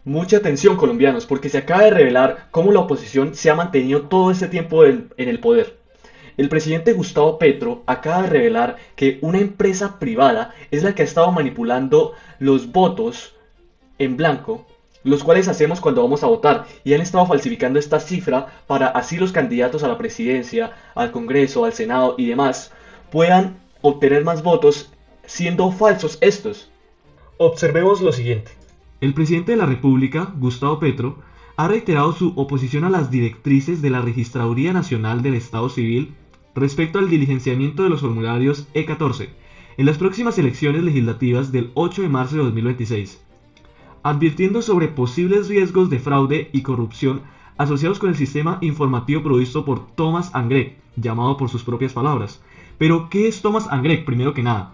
Mucha atención, colombianos, porque se acaba de revelar cómo la oposición se ha mantenido todo este tiempo en el poder. El presidente Gustavo Petro acaba de revelar que una empresa privada es la que ha estado manipulando los votos en blanco, los cuales hacemos cuando vamos a votar, y han estado falsificando esta cifra para así los candidatos a la presidencia, al Congreso, al Senado y demás puedan obtener más votos siendo falsos estos. Observemos lo siguiente. El presidente de la República, Gustavo Petro, ha reiterado su oposición a las directrices de la Registraduría Nacional del Estado Civil respecto al diligenciamiento de los formularios E14 en las próximas elecciones legislativas del 8 de marzo de 2026, advirtiendo sobre posibles riesgos de fraude y corrupción asociados con el sistema informativo provisto por Thomas Angrec, llamado por sus propias palabras. Pero, ¿qué es Thomas Angrec, primero que nada?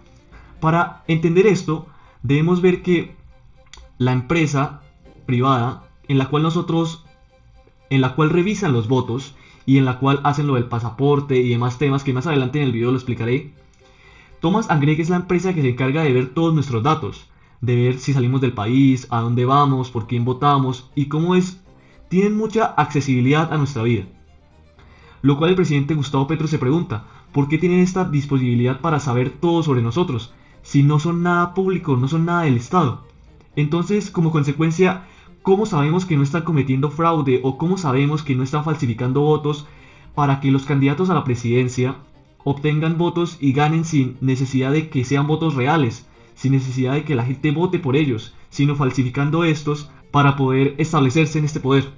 Para entender esto, debemos ver que la empresa privada en la cual revisan los votos y en la cual hacen lo del pasaporte y demás temas que más adelante en el video lo explicaré. Thomas Angrec es la empresa que se encarga de ver todos nuestros datos, de ver si salimos del país, a dónde vamos, por quién votamos y cómo es. Tienen mucha accesibilidad a nuestra vida. Lo cual el presidente Gustavo Petro se pregunta, ¿por qué tienen esta disponibilidad para saber todo sobre nosotros? Si no son nada público, no son nada del Estado. Entonces, como consecuencia, ¿cómo sabemos que no están cometiendo fraude o cómo sabemos que no están falsificando votos para que los candidatos a la presidencia obtengan votos y ganen sin necesidad de que sean votos reales, sin necesidad de que la gente vote por ellos, sino falsificando estos para poder establecerse en este poder?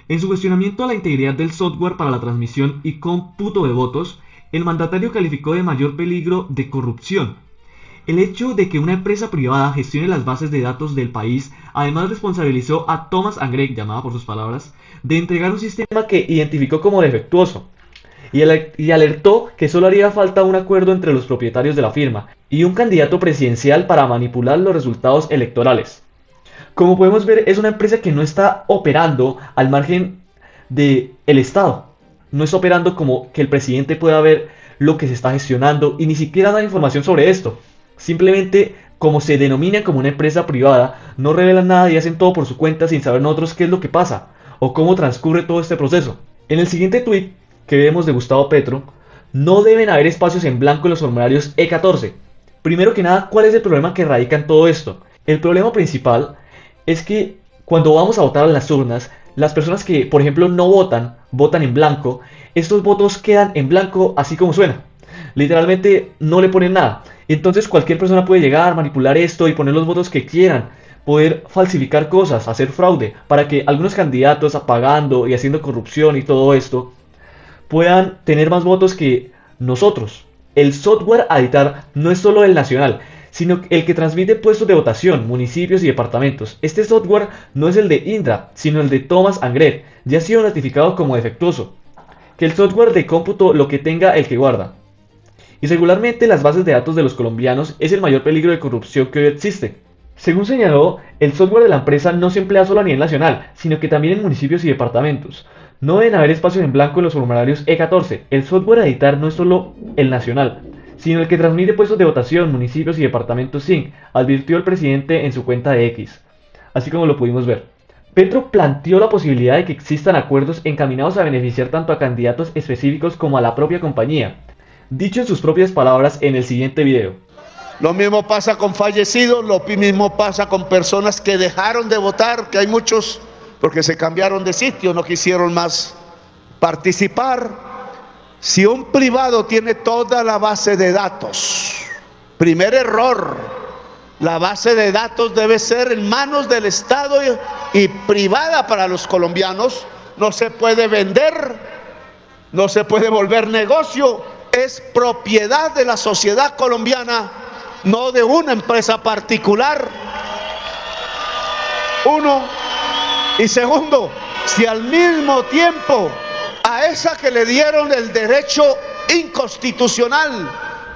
En su cuestionamiento a la integridad del software para la transmisión y cómputo de votos, el mandatario calificó de mayor peligro de corrupción el hecho de que una empresa privada gestione las bases de datos del país. Además responsabilizó a Thomas Angrec, llamada por sus palabras, de entregar un sistema Que identificó como defectuoso y alertó que solo haría falta un acuerdo entre los propietarios de la firma y un candidato presidencial para manipular los resultados electorales. Como podemos ver, es una empresa que no está operando al margen del Estado. No está operando como que el presidente pueda ver lo que se está gestionando y ni siquiera da información sobre esto. Simplemente, como se denomina como una empresa privada, no revelan nada y hacen todo por su cuenta sin saber nosotros qué es lo que pasa o cómo transcurre todo este proceso. En el siguiente tweet que vemos de Gustavo Petro, no deben haber espacios en blanco en los formularios E14. Primero que nada, ¿cuál es el problema que radica en todo esto? El problema principal es que cuando vamos a votar en las urnas, las personas que, por ejemplo, no votan, votan en blanco, estos votos quedan en blanco así como suena. Literalmente no le ponen nada. Entonces cualquier persona puede llegar, manipular esto y poner los votos que quieran, poder falsificar cosas, hacer fraude, para que algunos candidatos apagando y haciendo corrupción y todo esto puedan tener más votos que nosotros. El software a editar no es solo el nacional, sino el que transmite puestos de votación, municipios y departamentos. Este software no es el de Indra, sino el de Thomas Angrec, ya ha sido notificado como defectuoso. Que el software de cómputo lo que tenga el que guarda. Y regularmente las bases de datos de los colombianos es el mayor peligro de corrupción que hoy existe. Según señaló, el software de la empresa no se emplea solo a nivel nacional, sino que también en municipios y departamentos. No deben haber espacios en blanco en los formularios E14. El software a editar no es solo el nacional, sino el que transmite puestos de votación, municipios y departamentos SINC, advirtió el presidente en su cuenta de X. Así como lo pudimos ver. Petro planteó la posibilidad de que existan acuerdos encaminados a beneficiar tanto a candidatos específicos como a la propia compañía. Dicho en sus propias palabras en el siguiente video. Lo mismo pasa con fallecidos, lo mismo pasa con personas que dejaron de votar, que hay muchos porque se cambiaron de sitio, no quisieron más participar. Si un privado tiene toda la base de datos, primer error, la base de datos debe ser en manos del Estado y privada para los colombianos, no se puede vender, no se puede volver negocio, es propiedad de la sociedad colombiana, no de una empresa particular. Uno. Y segundo, si al mismo tiempo a esa que le dieron el derecho inconstitucional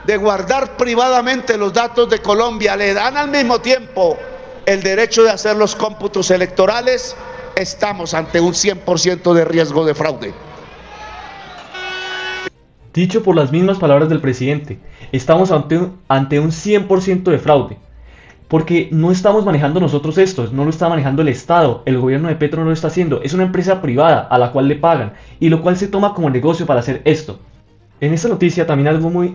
de guardar privadamente los datos de Colombia, le dan al mismo tiempo el derecho de hacer los cómputos electorales, estamos ante un 100% de riesgo de fraude. Dicho por las mismas palabras del presidente, estamos ante un 100% de fraude. Porque no estamos manejando nosotros esto, no lo está manejando el Estado, el gobierno de Petro no lo está haciendo, es una empresa privada a la cual le pagan y lo cual se toma como negocio para hacer esto. En esta noticia también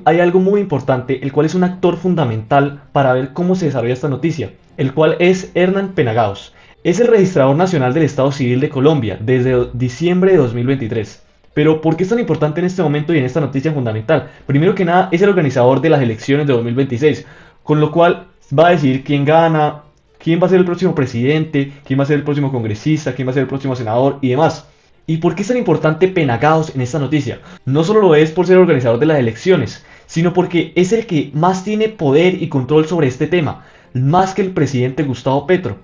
hay algo muy importante, el cual es un actor fundamental para ver cómo se desarrolla esta noticia, el cual es Hernán Penagaos. Es el registrador nacional del Estado Civil de Colombia desde diciembre de 2023. Pero ¿por qué es tan importante en este momento y en esta noticia fundamental? Primero que nada, es el organizador de las elecciones de 2026, con lo cual va a decidir quién gana, quién va a ser el próximo presidente, quién va a ser el próximo congresista, quién va a ser el próximo senador y demás. ¿Y por qué es tan importante Penagaos en esta noticia? No solo lo es por ser el organizador de las elecciones, sino porque es el que más tiene poder y control sobre este tema, más que el presidente Gustavo Petro.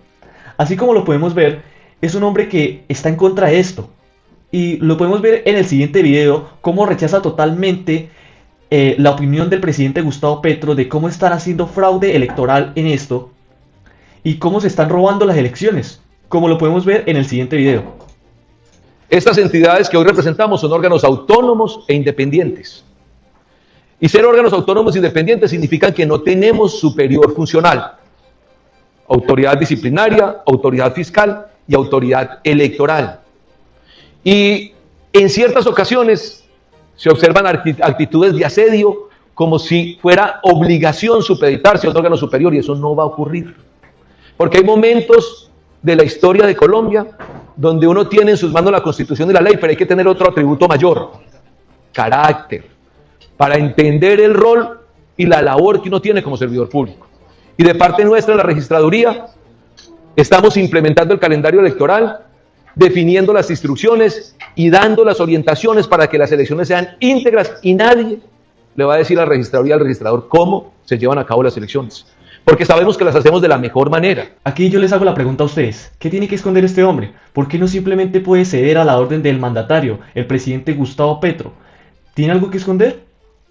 Así como lo podemos ver, es un hombre que está en contra de esto. Y lo podemos ver en el siguiente video, cómo rechaza totalmente la opinión del presidente Gustavo Petro de cómo están haciendo fraude electoral en esto y cómo se están robando las elecciones, como lo podemos ver en el siguiente video. Estas entidades que hoy representamos son órganos autónomos e independientes. Y ser órganos autónomos e independientes significa que no tenemos superior funcional, autoridad disciplinaria, autoridad fiscal y autoridad electoral. Y en ciertas ocasiones se observan actitudes de asedio como si fuera obligación supeditarse a otro órgano superior, y eso no va a ocurrir. Porque hay momentos de la historia de Colombia donde uno tiene en sus manos la Constitución y la ley, pero hay que tener otro atributo mayor, carácter, para entender el rol y la labor que uno tiene como servidor público. Y de parte nuestra, la registraduría, estamos implementando el calendario electoral, definiendo las instrucciones y dando las orientaciones para que las elecciones sean íntegras, y nadie le va a decir a la registraduría, al registrador, cómo se llevan a cabo las elecciones, porque sabemos que las hacemos de la mejor manera. Aquí yo les hago la pregunta a ustedes, ¿qué tiene que esconder este hombre? ¿Por qué no simplemente puede ceder a la orden del mandatario, el presidente Gustavo Petro? ¿Tiene algo que esconder?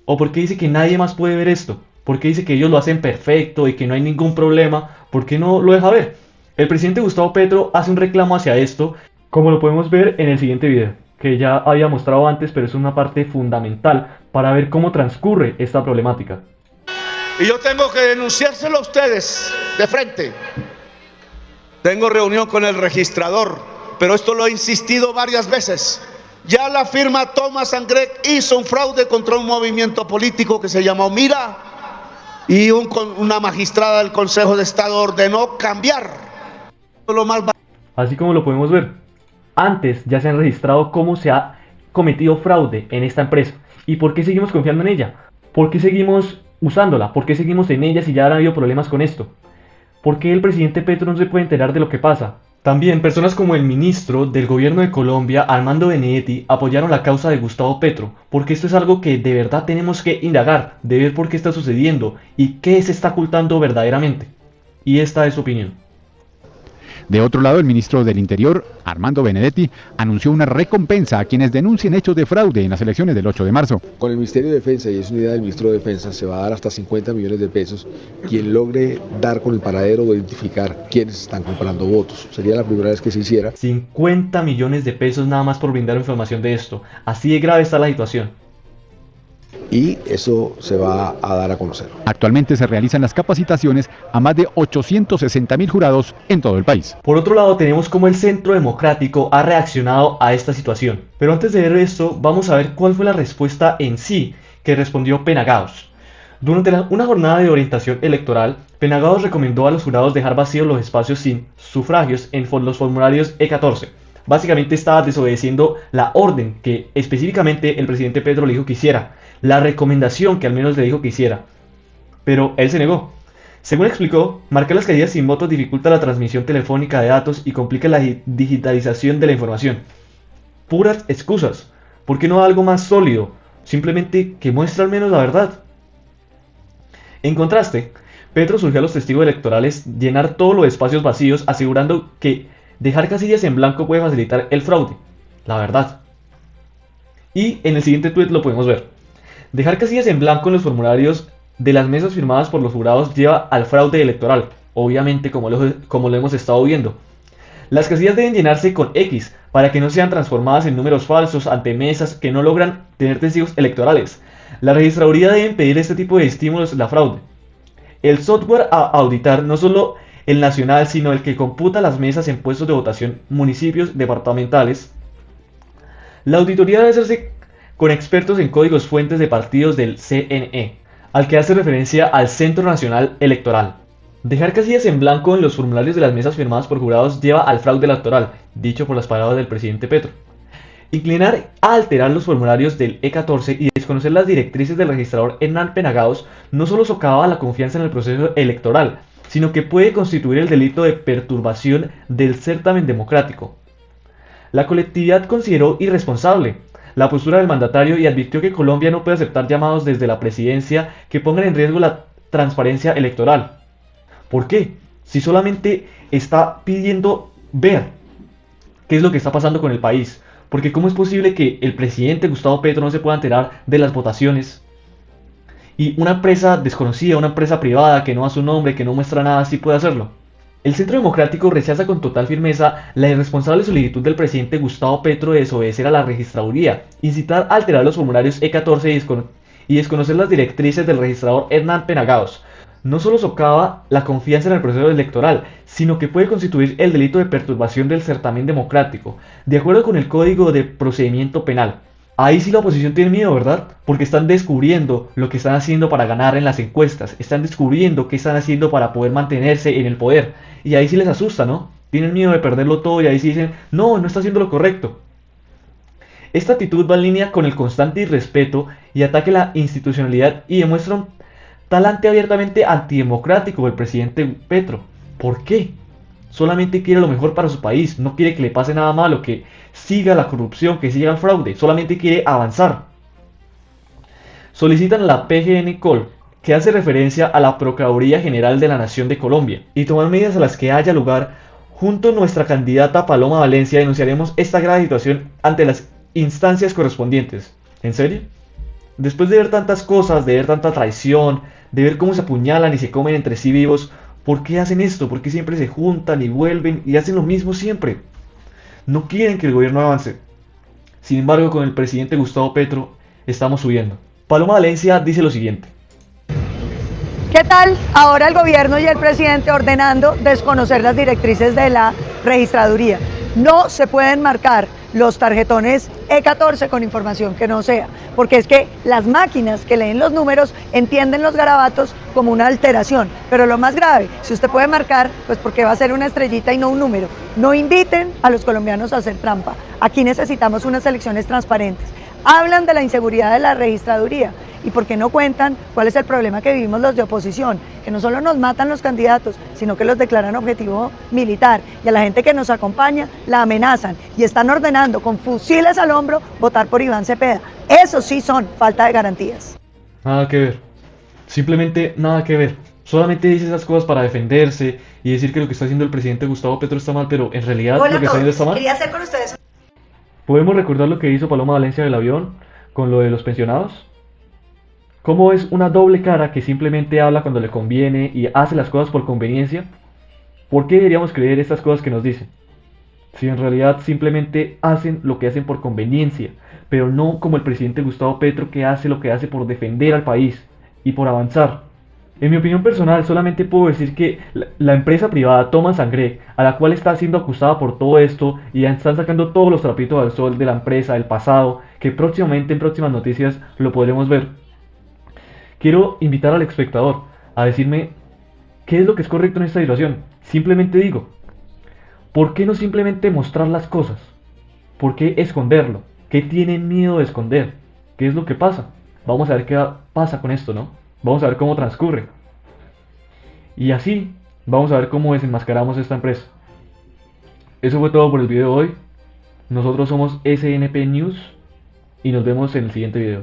¿O por qué dice que nadie más puede ver esto? ¿Por qué dice que ellos lo hacen perfecto y que no hay ningún problema? ¿Por qué no lo deja ver? El presidente Gustavo Petro hace un reclamo hacia esto, como lo podemos ver en el siguiente video, que ya había mostrado antes, pero es una parte fundamental para ver cómo transcurre esta problemática. Y yo tengo que denunciárselo a ustedes de frente. Tengo reunión con el registrador, pero esto lo he insistido varias veces. Ya la firma Thomas & Gregg hizo un fraude contra un movimiento político que se llamó Mira, y una magistrada del Consejo de Estado ordenó cambiar lo más. Así como lo podemos ver, antes ya se han registrado cómo se ha cometido fraude en esta empresa. ¿Y por qué seguimos confiando en ella? ¿Por qué seguimos usándola? ¿Por qué seguimos en ella si ya han habido problemas con esto? ¿Por qué el presidente Petro no se puede enterar de lo que pasa? También personas como el ministro del gobierno de Colombia, Armando Benedetti, apoyaron la causa de Gustavo Petro, porque esto es algo que de verdad tenemos que indagar, de ver por qué está sucediendo y qué se está ocultando verdaderamente. Y esta es su opinión. De otro lado, el ministro del Interior, Armando Benedetti, anunció una recompensa a quienes denuncien hechos de fraude en las elecciones del 8 de marzo. Con el Ministerio de Defensa, y es unidad del Ministro de Defensa, se va a dar hasta 50 millones de pesos quien logre dar con el paradero o identificar quiénes están comprando votos. Sería la primera vez que se hiciera. 50 millones de pesos nada más por brindar información de esto. Así de grave está la situación. Y eso se va a dar a conocer. Actualmente se realizan las capacitaciones a más de 860.000 jurados en todo el país. Por otro lado, tenemos cómo el Centro Democrático ha reaccionado a esta situación. Pero antes de ver esto, vamos a ver cuál fue la respuesta en sí que respondió Penagaos. Durante una jornada de orientación electoral, Penagaos recomendó a los jurados dejar vacíos los espacios sin sufragios en los formularios E14. Básicamente estaba desobedeciendo la orden que específicamente el presidente Petro le dijo que hiciera, la recomendación que al menos le dijo que hiciera. Pero él se negó. Según explicó, marcar las casillas sin votos dificulta la transmisión telefónica de datos y complica la digitalización de la información. Puras excusas. ¿Por qué no algo más sólido? Simplemente que muestre al menos la verdad. En contraste, Petro surgió a los testigos electorales llenar todos los espacios vacíos, asegurando que dejar casillas en blanco puede facilitar el fraude. La verdad. Y en el siguiente tweet lo podemos ver. Dejar casillas en blanco en los formularios de las mesas firmadas por los jurados lleva al fraude electoral, obviamente como lo hemos estado viendo. Las casillas deben llenarse con X para que no sean transformadas en números falsos ante mesas que no logran tener testigos electorales. La registraduría debe impedir este tipo de estímulos a la fraude. el software a auditar no solo el nacional, sino el que computa las mesas en puestos de votación municipios departamentales. La auditoría debe hacerse con expertos en códigos fuentes de partidos del CNE, al que hace referencia al Centro Nacional Electoral. Dejar casillas en blanco en los formularios de las mesas firmadas por jurados lleva al fraude electoral, dicho por las palabras del presidente Petro. Inclinar a alterar los formularios del E14 y desconocer las directrices del registrador Hernán Penagaos no solo socava la confianza en el proceso electoral, sino que puede constituir el delito de perturbación del certamen democrático. La colectividad consideró irresponsable la postura del mandatario y advirtió que Colombia no puede aceptar llamados desde la presidencia que pongan en riesgo la transparencia electoral. ¿Por qué? Si solamente está pidiendo ver qué es lo que está pasando con el país. Porque ¿cómo es posible que el presidente Gustavo Petro no se pueda enterar de las votaciones? Y una empresa desconocida, una empresa privada que no da su nombre, que no muestra nada, sí puede hacerlo. El Centro Democrático rechaza con total firmeza la irresponsable solicitud del presidente Gustavo Petro de desobedecer a la registraduría, incitar a alterar los formularios E14 y desconocer las directrices del registrador Hernán Penagaos. No solo socava la confianza en el proceso electoral, sino que puede constituir el delito de perturbación del certamen democrático, de acuerdo con el Código de Procedimiento Penal. Ahí sí la oposición tiene miedo, ¿verdad? Porque están descubriendo lo que están haciendo para ganar en las encuestas, están descubriendo qué están haciendo para poder mantenerse en el poder, y ahí sí les asusta, ¿no? Tienen miedo de perderlo todo y ahí sí dicen, no está haciendo lo correcto. Esta actitud va en línea con el constante irrespeto y ataque a la institucionalidad y demuestra un talante abiertamente antidemocrático del presidente Petro. ¿Por qué? Solamente quiere lo mejor para su país, no quiere que le pase nada malo, que siga la corrupción, que siga el fraude, solamente quiere avanzar. Solicitan a la PGN-COL, que hace referencia a la Procuraduría General de la Nación de Colombia, y tomar medidas a las que haya lugar. Junto a nuestra candidata Paloma Valencia denunciaremos esta grave situación ante las instancias correspondientes. ¿En serio? Después de ver tantas cosas, de ver tanta traición, de ver cómo se apuñalan y se comen entre sí vivos, ¿por qué hacen esto? ¿Por qué siempre se juntan y vuelven y hacen lo mismo siempre? No quieren que el gobierno avance. Sin embargo, con el presidente Gustavo Petro estamos subiendo. Paloma Valencia dice lo siguiente. ¿Qué tal? Ahora el gobierno y el presidente ordenando desconocer las directrices de la registraduría. No se pueden marcar los tarjetones E14 con información que no sea, porque es que las máquinas que leen los números entienden los garabatos como una alteración, pero lo más grave, si usted puede marcar, pues porque va a ser una estrellita y no un número. No inviten a los colombianos a hacer trampa. Aquí necesitamos unas elecciones transparentes. Hablan de la inseguridad de la registraduría. ¿Y por qué no cuentan cuál es el problema que vivimos los de oposición? Que no solo nos matan los candidatos, sino que los declaran objetivo militar. Y a la gente que nos acompaña la amenazan y están ordenando con fusiles al hombro votar por Iván Cepeda. Eso sí son falta de garantías. Nada que ver. Simplemente nada que ver. Solamente dice esas cosas para defenderse y decir que lo que está haciendo el presidente Gustavo Petro está mal, pero en realidad lo que está haciendo está mal. Quería hacer con ustedes. ¿Podemos recordar lo que hizo Paloma Valencia del avión con lo de los pensionados? ¿Cómo es una doble cara que simplemente habla cuando le conviene y hace las cosas por conveniencia? ¿Por qué deberíamos creer estas cosas que nos dicen? Si en realidad simplemente hacen lo que hacen por conveniencia, pero no como el presidente Gustavo Petro, que hace lo que hace por defender al país y por avanzar. En mi opinión personal, solamente puedo decir que la empresa privada Thomas & Greg, a la cual está siendo acusada por todo esto y ya están sacando todos los trapitos al sol de la empresa, del pasado, que próximamente en próximas noticias lo podremos ver. Quiero invitar al espectador a decirme qué es lo que es correcto en esta situación. Simplemente digo, ¿por qué no simplemente mostrar las cosas? ¿Por qué esconderlo? ¿Qué tienen miedo de esconder? ¿Qué es lo que pasa? Vamos a ver qué pasa con esto, ¿no? Vamos a ver cómo transcurre. Y así vamos a ver cómo desenmascaramos esta empresa. Eso fue todo por el video de hoy. Nosotros somos SNP News y nos vemos en el siguiente video.